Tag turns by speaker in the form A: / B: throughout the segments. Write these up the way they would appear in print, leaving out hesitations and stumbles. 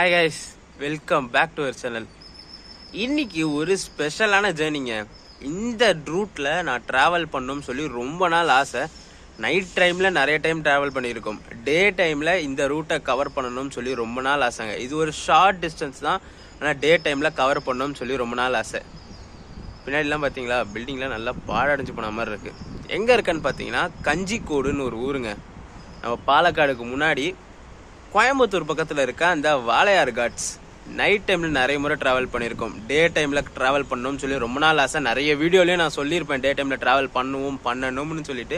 A: Hi guys, welcome back to our channel. இன்னைக்கு ஒரு ஸ்பெஷலான ஜேர்னிங்க. இந்த ரூட்டில் நான் ட்ராவல் பண்ணணும்னு சொல்லி ரொம்ப நாள் ஆசை. நைட் டைமில் நிறைய டைம் ட்ராவல் பண்ணியிருக்கோம். டே டைமில் இந்த ரூட்டை கவர் பண்ணணும்னு சொல்லி ரொம்ப நாள் ஆசைங்க. இது ஒரு ஷார்ட் டிஸ்டன்ஸ் தான், ஆனால் டே டைமில் கவர் பண்ணணும்னு சொல்லி ரொம்ப நாள் ஆசை. பின்னாடிலாம் பார்த்தீங்களா, பில்டிங்லாம் நல்லா பாழடைஞ்சு போன மாதிரி இருக்குது. எங்கே இருக்குன்னு பார்த்தீங்கன்னா கஞ்சிக்கோடுன்னு ஒரு ஊருங்க. நம்ம பாலக்காடுக்கு முன்னாடி கோயம்புத்தூர் பக்கத்தில் இருக்க அந்த வாளையார் காட்ஸ். நைட் டைமில் நிறைய முறை ட்ராவல் பண்ணியிருக்கோம். டே டைமில் ட்ராவல் பண்ணணும்னு சொல்லி ரொம்ப நாள் ஆசை. நிறைய வீடியோலையும் நான் சொல்லியிருப்பேன் டே டைமில் ட்ராவல் பண்ணணும்னு சொல்லிட்டு.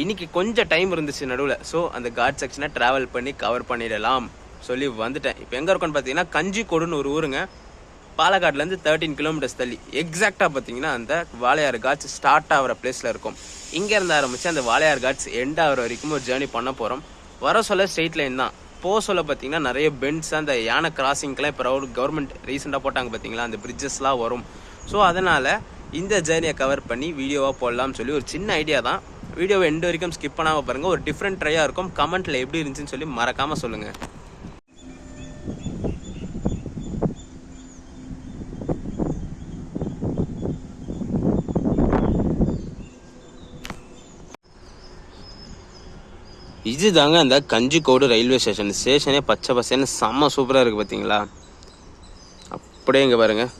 A: இன்னைக்கு கொஞ்சம் டைம் இருந்துச்சு நடுவில். ஸோ அந்த காட் செக்ஷனை ட்ராவல் பண்ணி கவர் பண்ணிடலாம் சொல்லி வந்துட்டேன். இப்போ எங்கே இருக்கோன்னு பார்த்தீங்கன்னா கஞ்சிக்கோடுன்னு ஒரு ஊருங்க. பாலக்காட்லேருந்து 13 கிலோமீட்டர்ஸ் தள்ளி. எக்ஸாக்டாக பார்த்தீங்கன்னா அந்த வாளையார் காட்ஸ் ஸ்டார்ட் ஆகிற பிளேஸில் இருக்கும். இங்கேருந்து ஆரம்பித்து அந்த வாளையார் காட்ஸ் எண்ட் ஆகிற வரைக்கும் ஒரு ஜேர்னி பண்ண போகிறோம். வர சொல்ல ஸ்ட்ரெயிட் லைன் தான். போக சொல்ல பார்த்தீங்கன்னா நிறைய பெண்ட்ஸ், அந்த யானை கிராசிங்க்கெலாம் இப்போ கவர்மெண்ட் ரீசெண்டாக போட்டாங்க பார்த்தீங்களா, அந்த பிரிட்ஜஸ்லாம் வரும். ஸோ அதனால் இந்த ஜேர்னியை கவர் பண்ணி வீடியோவாக போடலாம்னு சொல்லி ஒரு சின்ன ஐடியா தான். வீடியோவை எண்டு வரைக்கும் ஸ்கிப் பண்ணாமல் பாருங்கள். ஒரு டிஃப்ரெண்ட் ட்ரையாக இருக்கும். கமெண்ட்டில் எப்படி இருந்துச்சுன்னு சொல்லி மறக்காமல் சொல்லுங்கள். இது தாங்க அந்த கஞ்சிக்கோடு ரயில்வே ஸ்டேஷன். ஸ்டேஷனே பச்சை பசேன்னு செம்ம சூப்பராக இருக்குது பார்த்தீங்களா. அப்படியே இங்கே பாருங்கள்,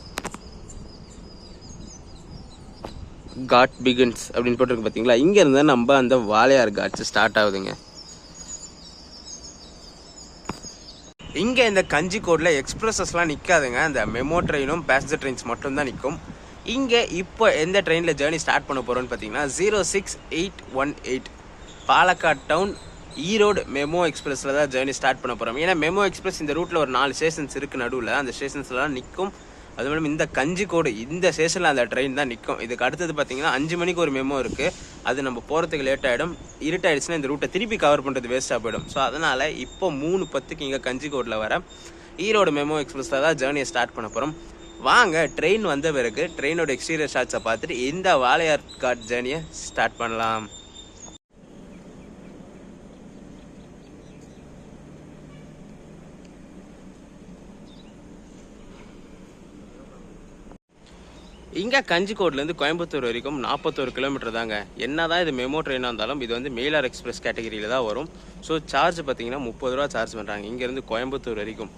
A: காட் பிகின்ஸ் அப்படின்னு போட்டிருக்கு பார்த்தீங்களா. இங்கே இருந்தால் நம்ம அந்த வாளையார் காட்ஸ் ஸ்டார்ட் ஆகுதுங்க. இங்கே இந்த கஞ்சிக்கோடில் எக்ஸ்பிரஸஸ்லாம் நிற்காதுங்க. அந்த மெமோ ட்ரெயினும் பேசஞ்சர் ட்ரெயின்ஸ் மட்டும்தான் நிற்கும். இங்கே இப்போ எந்த ட்ரெயினில் ஜேர்னி ஸ்டார்ட் பண்ண போகிறோன்னு பார்த்தீங்கன்னா 06818 பாலக்காட் டவுன் ஈரோடு மெமோ எக்ஸ்பிரஸில் தான் ஜேர்னி ஸ்டார்ட் பண்ண போகிறோம். ஏன்னா மெமோ எக்ஸ்பிரஸ் இந்த ரூட்டில் ஒரு 4 ஸ்டேஷன்ஸ் இருக்குது நடுவில். அந்த ஸ்டேஷன்ஸ்லாம் நிற்கும். அது மூலம் இந்த கஞ்சிக்கோடு இந்த ஸ்டேஷனில் அந்த ட்ரெயின் தான் நிற்கும். இதுக்கு அடுத்தது பார்த்தீங்கன்னா 5 மணிக்கு ஒரு மெமோ இருக்குது. அது நம்ம போகிறதுக்கு லேட் ஆகிடும். இருட்டாயிடுச்சுன்னா இந்த ரூட்டை திருப்பி கவர் பண்ணுறது வேஸ்ட்டாக போயிடும். ஸோ அதனால் இப்போ 3:10 இங்கே கஞ்சிக்கோடில் வர ஈரோடு மெமோ எக்ஸ்பிரஸில் தான் ஜேர்னியை ஸ்டார்ட் பண்ண போகிறோம். வாங்க ட்ரெயின் வந்த பிறகு ட்ரெயினோட எக்ஸ்டீரியர் ஷாட்ஸை பார்த்துட்டு இந்த வாளையார் காட் ஜேர்னியை ஸ்டார்ட் பண்ணலாம். இங்கே கஞ்சிக்கோட்லேருந்து கோயம்புத்தூர் வரைக்கும் 41 கிலோமீட்டர் தாங்க. என்ன தான் இது மெமோ ட்ரெயினாக இருந்தாலும் இது வந்து மெயிலார் எக்ஸ்பிரஸ் கேட்டகரியில் தான் வரும். ஸோ சார்ஜ் பார்த்தீங்கன்னா 30 ரூபா சார்ஜ் பண்ணுறாங்க இங்கேருந்து கோயம்புத்தூர் வரைக்கும்.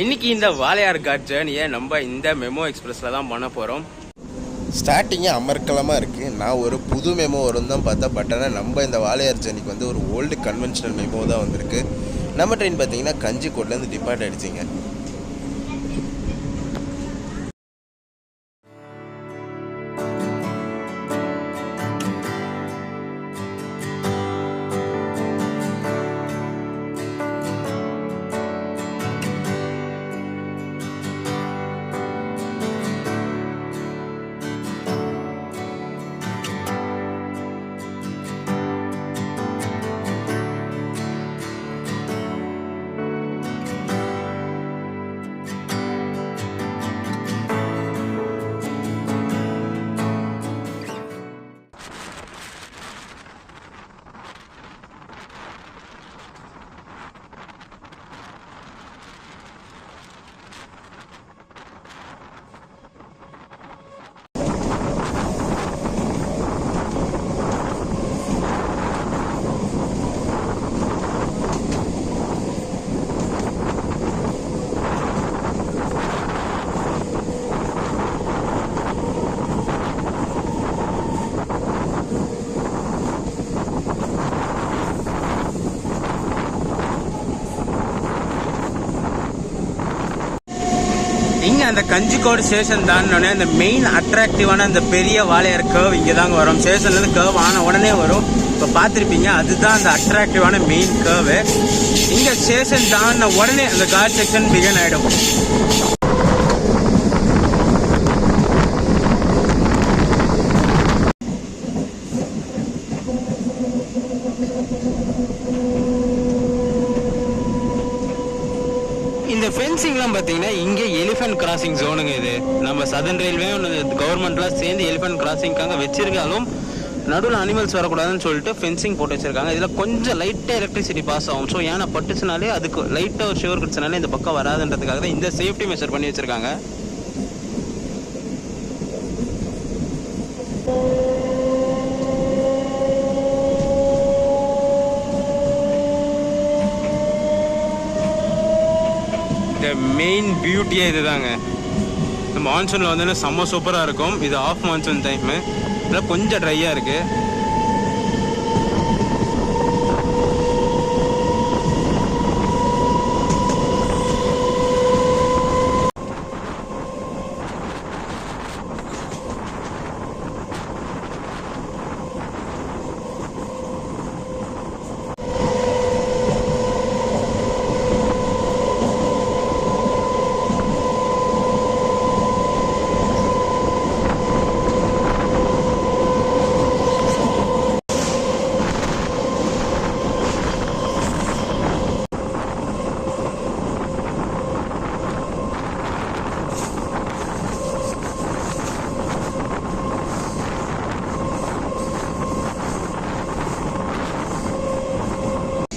A: இன்னைக்கு இந்த வாளையார் காட் ஜேர்னியை நம்ம இந்த மெமோ எக்ஸ்பிரஸில் தான் பண்ண போகிறோம்.
B: ஸ்டார்டிங்கே அமர்க்கலமாக இருக்குது. நான் ஒரு புது மெமோ வரும் தான் பார்த்தா, பட் ஆனால் நம்ம இந்த வாளையார் ஜேர்னிக்கு வந்து ஒரு ஓல்டு கன்வென்ஷனல் மெமோ தான் வந்திருக்கு. நம்ம ட்ரெயின் பார்த்தீங்கன்னா கஞ்சிக்கோட்லேருந்து டிபார்ட் ஆகிடுச்சிங்க.
A: இங்கே அந்த கஞ்சிக்கோடு ஸ்டேஷன் தானே அந்த மெயின் அட்ராக்டிவான அந்த பெரிய வாளையார் கர்வ் இங்கே தாங்க வரும். ஸ்டேஷன்லேருந்து கர்வ் ஆன உடனே வரும். இப்போ பார்த்துருப்பீங்க, அதுதான் அந்த அட்ராக்டிவான மெயின் கர்வு. இங்கே ஸ்டேஷன் தான உடனே அந்த காட் செக்ஷன் பிகன் ஆகிடும். இந்த ஃபென்சிங்லாம் பார்த்தீங்கன்னா இங்கே எலிஃபென்ட் கிராசிங் ஜோனுங்க. இது நம்ம சதர்ன் ரயில்வே கவர்மெண்ட்லாம் சேர்ந்து எலிஃபென்ட் கிராசிங்காக வச்சிருக்காலும் நடுவில் அனிமல்ஸ் வரக்கூடாதுன்னு சொல்லிட்டு ஃபென்சிங் போட்டு வச்சிருக்காங்க. இதில் கொஞ்சம் லைட்டாக எலக்ட்ரிசிட்டி பாஸ் ஆகும். ஸோ ஏன்னா பட்டுச்சுனாலே அதுக்கு லைட்டாக ஒரு ஷுவர் கிடச்சினாலே இந்த பக்கம் வராதுன்றதுக்காக தான் இந்த சேஃப்டி மெஷர் பண்ணி வச்சிருக்காங்க. இந்த மெயின் பியூட்டியே இதுதாங்க. இந்த மான்சூனில் வந்து செம்ம சூப்பராக இருக்கும். இது ஆஃப் மான்சூன் டைமு, இதில் கொஞ்சம் ட்ரையாக இருக்குது.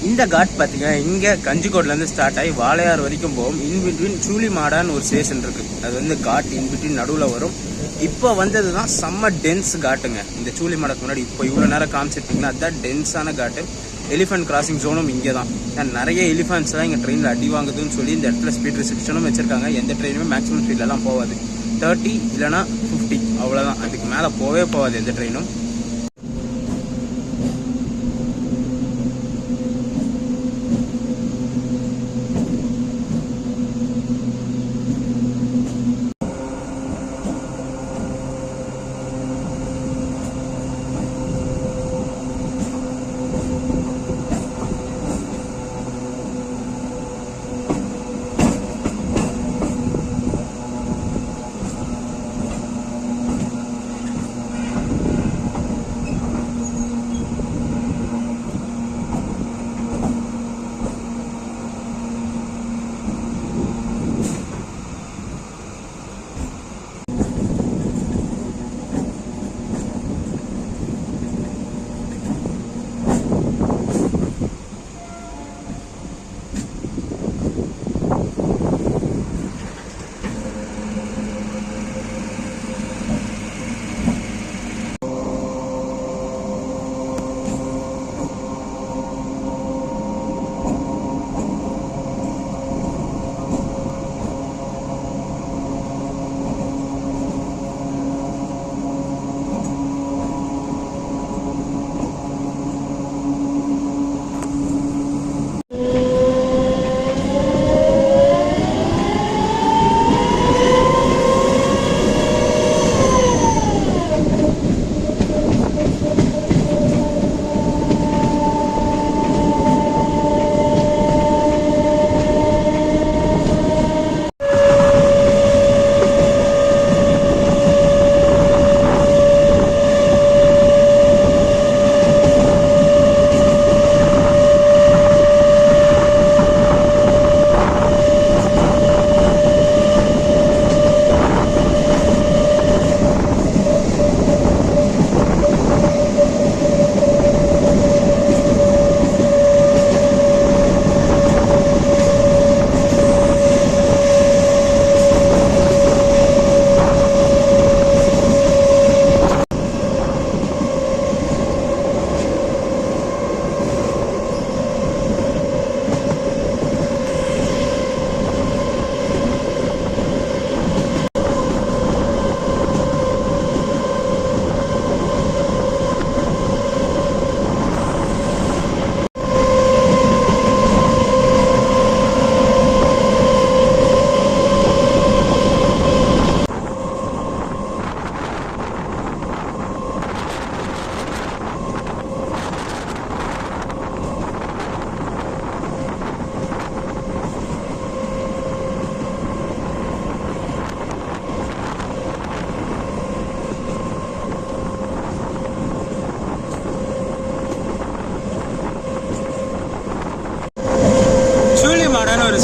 A: இந்த காட் பார்த்தீங்கன்னா இங்கே கஞ்சிக்கோட்லேருந்து ஸ்டார்ட் ஆகி வாளையார் வரைக்கும் போகும். இன்பிட்வீன் சூலிமாடான்னு ஒரு ஸ்டேஷன் இருக்குது. அது வந்து காட் இன்பிட்வீன் நடுவில் வரும். இப்போ வந்தது தான் செம்ம டென்ஸ் காட்டுங்க. இந்த சூலிமாடக்கு முன்னாடி இப்போ இவ்வளோ நேரம் காமிச்சிருப்பீங்களா, அதுதான் டென்ஸான காட்டு. எலிஃபென்ட் கிராசிங் ஜோனும் இங்கே தான். நிறைய எலிஃபென்ட்ஸ் தான் இங்கே ட்ரெயினில் அடி வாங்குதுன்னு சொல்லி இந்த இடத்துல ஸ்பீட் ரெஸ்ட்ரிக்ஷனும் வச்சுருக்காங்க. எந்த ட்ரெயினுமே மேக்ஸிமம் ஸ்பீட்லலாம் போகாது. 30 இல்லைனா 50 அவ்வளோதான். அதுக்கு மேலே போகாது எந்த ட்ரெயினும்.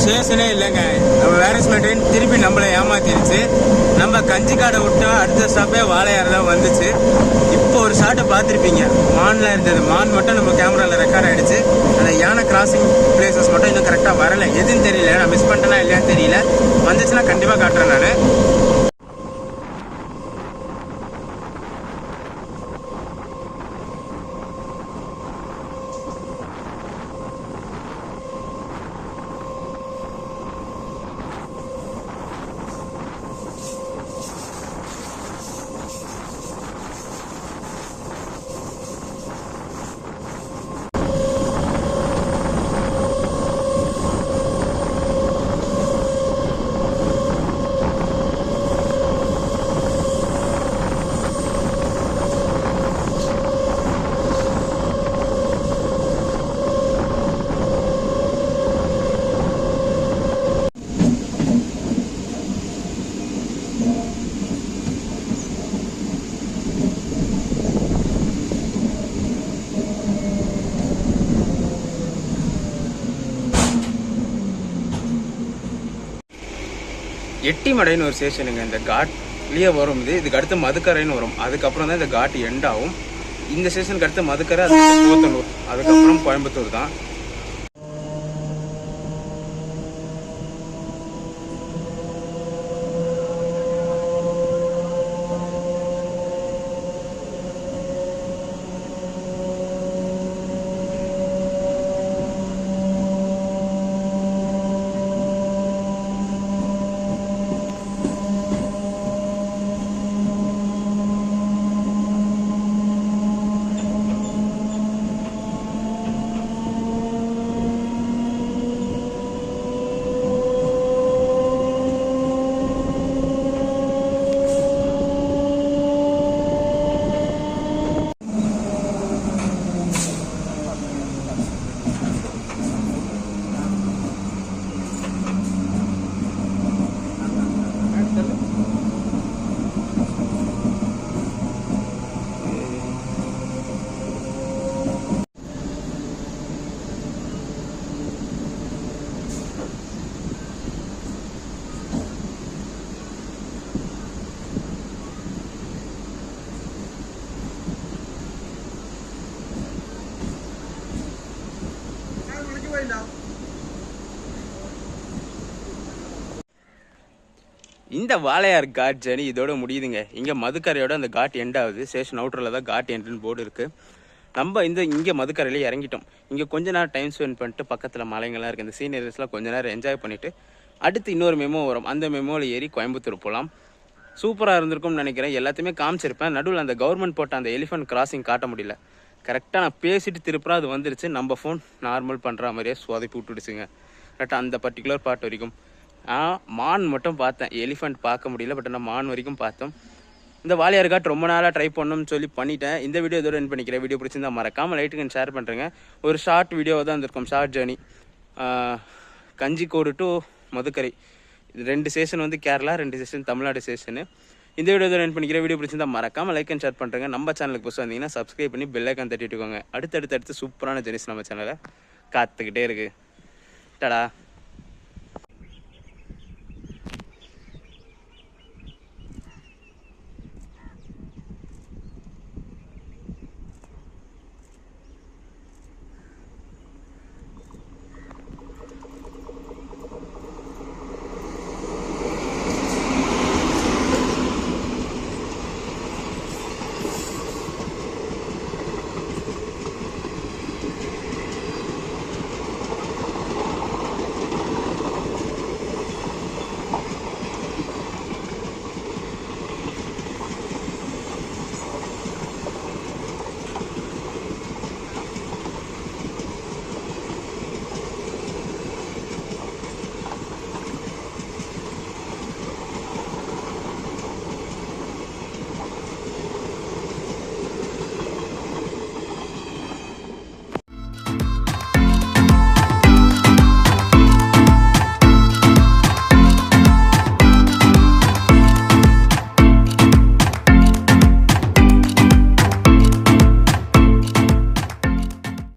A: ஸ்டேஷனே இல்லைங்க. நம்ம வேரஸ்மெண்ட் ட்ரெயின் திருப்பி நம்மளை ஏமாத்திருச்சு. நம்ம கஞ்சிக்காடை விட்டோம், அடுத்த ஸ்டாப்பே வாழையாறு தான் வந்துச்சு. இப்போ ஒரு ஷாட்டை பார்த்துருப்பீங்க, மான்லாம் இருந்தது. மான் மட்டும் நம்ம கேமராவில் ரெக்கார்ட் ஆகிடுச்சு. அந்த யானை கிராசிங் பிளேசஸ் மட்டும் இன்னும் கரெக்டாக வரலை. எதுன்னு தெரியல, நான் மிஸ் பண்ணிட்டேனா இல்லையான்னு தெரியல. வந்துச்சுன்னா கண்டிப்பாக காட்டுறேன் நான். எட்டிமடைன்னு ஒரு ஸ்டேஷனுங்க. இந்த காட்லேயே வரும். இதுக்கு அடுத்து மதுக்கரைன்னு வரும். அதுக்கப்புறம் தான் இந்த காட் எண்ட் ஆகும். இந்த ஸ்டேஷனுக்கு அடுத்து மதுக்கரை, அதுக்கு போத்தனூர், அதுக்கப்புறம் கோயம்புத்தூர் தான். இந்த வாழையார் காட் ஜர்னி இதோட முடியுதுங்க. இங்கே மதுக்கரையோட அந்த காட் எண்ட் ஆகுது. ஸ்டேஷன் அவுட்டரில் தான் காட் எண்டுன்னு போர்டு இருக்குது. நம்ம இங்கே மதுக்கரையிலே இறங்கிட்டோம். இங்கே கொஞ்ச நேரம் டைம் ஸ்பெண்ட் பண்ணிட்டு பக்கத்தில் மலைங்கள்லாம் இருக்குது. இந்த சீனரிஸ்லாம் கொஞ்ச நேரம் என்ஜாய் பண்ணிவிட்டு அடுத்து இன்னொரு மெமோ வரும். அந்த மெமோவில் ஏறி கோயம்புத்தூர் போகலாம். சூப்பராக இருந்திருக்கும்னு நினைக்கிறேன். எல்லாத்தையுமே காமிச்சிருப்பேன். நடுவில் அந்த கவர்மெண்ட் போட்ட அந்த எலிஃபென்ட் கிராசிங் காட்ட முடியல. கரெக்டாக நான் பேசிட்டு திருப்புறா அது வந்துருச்சு. நம்ம ஃபோன் நார்மல் பண்ணுற மாதிரியே சொதப்பி விட்டுடுச்சுங்க. கரெக்டாக அந்த பர்டிகுலர் பார்ட் வரைக்கும். மான் மட்டும் பார்த்தேன், எலிஃபெண்ட் பார்க்க முடியல. பட் நான் மான் வரைக்கும் பார்த்தோம். இந்த வாழையார் காட் ரொம்ப நாளாக ட்ரை பண்ணணும்னு சொல்லி பண்ணிட்டேன். இந்த வீடியோ இதோட என் பண்ணிக்கிறேன். வீடியோ பிடிச்சிருந்தா மறக்காமல் லைட்டுக்கு ஷேர் பண்ணுறேங்க. ஒரு ஷார்ட் வீடியோ தான் இருந்திருக்கும், short journey. Kanjikode to Madukkarai, இது 2 ஸ்டேஷன் வந்து கேரளா, 2 ஸ்டேஷன் தமிழ்நாடு ஸ்டேஷனு. இந்த வீடியோ இதோட என் பண்ணிக்கிறேன். வீடியோ பிடிச்சிருந்தா மறக்காமல் லைக் அண்ட் ஷேர் பண்ணுறேங்க. நம்ம சேனலுக்கு புதுசாக வந்தீங்கன்னா சப்ஸ்கிரைப் பண்ணி பெல் ஐக்கான் தட்டிட்டுக்கோங்க. அடுத்தடுத்து சூப்பரான ஜெர்னிஸ் நம்ம சேனலை காத்துக்கிட்டே இருக்குது. டடா.